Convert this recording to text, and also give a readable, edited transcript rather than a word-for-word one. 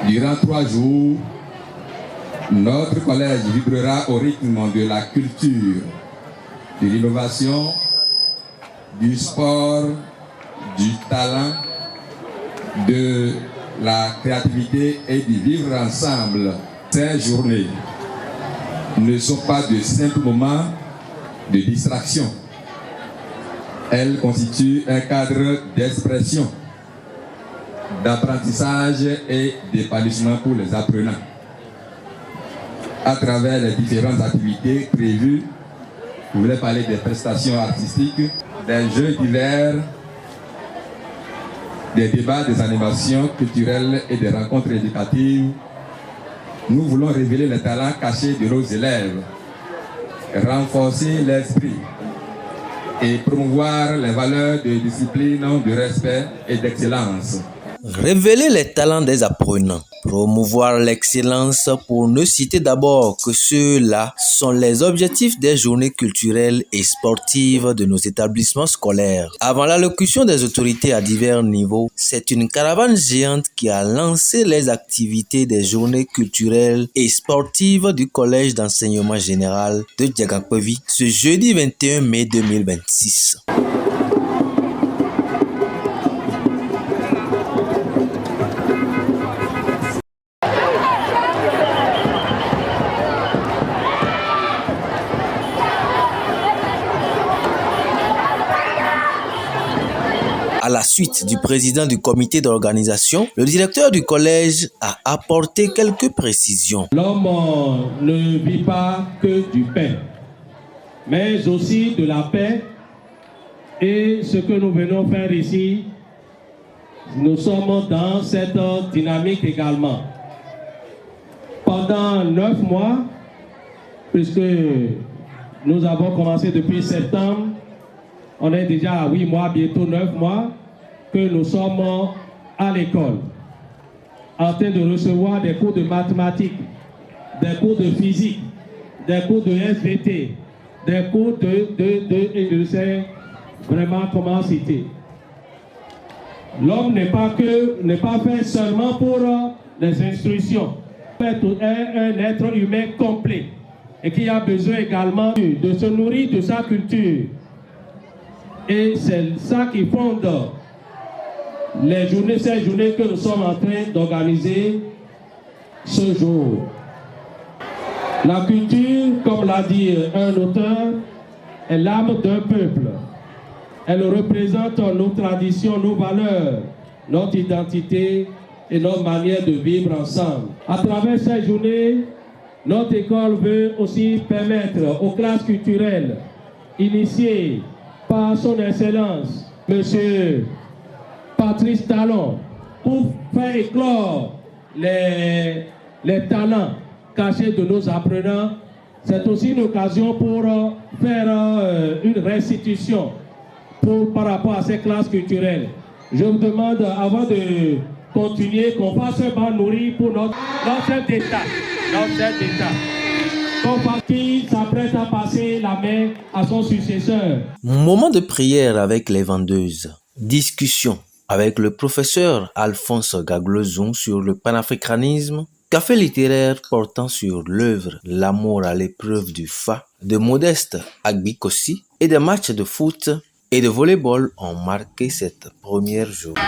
Durant 3 jours, notre collège vibrera au rythme de la culture, de l'innovation, du sport, du talent, de la créativité et du vivre ensemble. Ces journées ne sont pas de simples moments de distraction. Elles constituent un cadre d'expression, d'apprentissage et d'épanouissement pour les apprenants. À travers les différentes activités prévues, je voulais parler des prestations artistiques, des jeux divers, des débats, des animations culturelles et des rencontres éducatives. Nous voulons révéler les talents cachés de nos élèves, renforcer l'esprit et promouvoir les valeurs de discipline, de respect et d'excellence. Révéler les talents des apprenants, promouvoir l'excellence pour ne citer d'abord que ceux-là sont les objectifs des journées culturelles et sportives de nos établissements scolaires. Avant l'allocution des autorités à divers niveaux, c'est une caravane géante qui a lancé les activités des journées culturelles et sportives du collège d'enseignement général de Diagankpevi ce jeudi 21 mai 2026. À la suite du président du comité d'organisation, le directeur du collège a apporté quelques précisions. L'homme ne vit pas que du pain, mais aussi de la paix. Et ce que nous venons faire ici, nous sommes dans cette dynamique également. Pendant 9 mois, puisque nous avons commencé depuis septembre, on est déjà à 8 mois, bientôt 9 mois, que nous sommes à l'école, en train de recevoir des cours de mathématiques, des cours de physique, des cours de SVT, des cours et je sais vraiment comment citer. L'homme n'est pas fait seulement pour les instructions. C'est un être humain complet et qui a besoin également de se nourrir de sa culture. Et c'est ça qui fonde ces journées que nous sommes en train d'organiser ce jour. La culture, comme l'a dit un auteur, est l'âme d'un peuple. Elle représente nos traditions, nos valeurs, notre identité et notre manière de vivre ensemble. À travers ces journées, notre école veut aussi permettre aux classes culturelles initiées par son excellence, Monsieur Patrice Talon, pour faire éclore les talents cachés de nos apprenants. C'est aussi une occasion pour faire une restitution par rapport à ces classes culturelles. Je vous demande, avant de continuer, qu'on fasse un banc nourri pour notre chef d'État. Qui s'apprête à passer la main à son successeur. Moment de prière avec les vendeuses. Discussion avec le professeur Alphonse Gaglozon sur le panafricanisme. Café littéraire portant sur l'œuvre L'amour à l'épreuve du Fa de Modeste Agbikosi et des matchs de foot et de volleyball ont marqué cette première journée.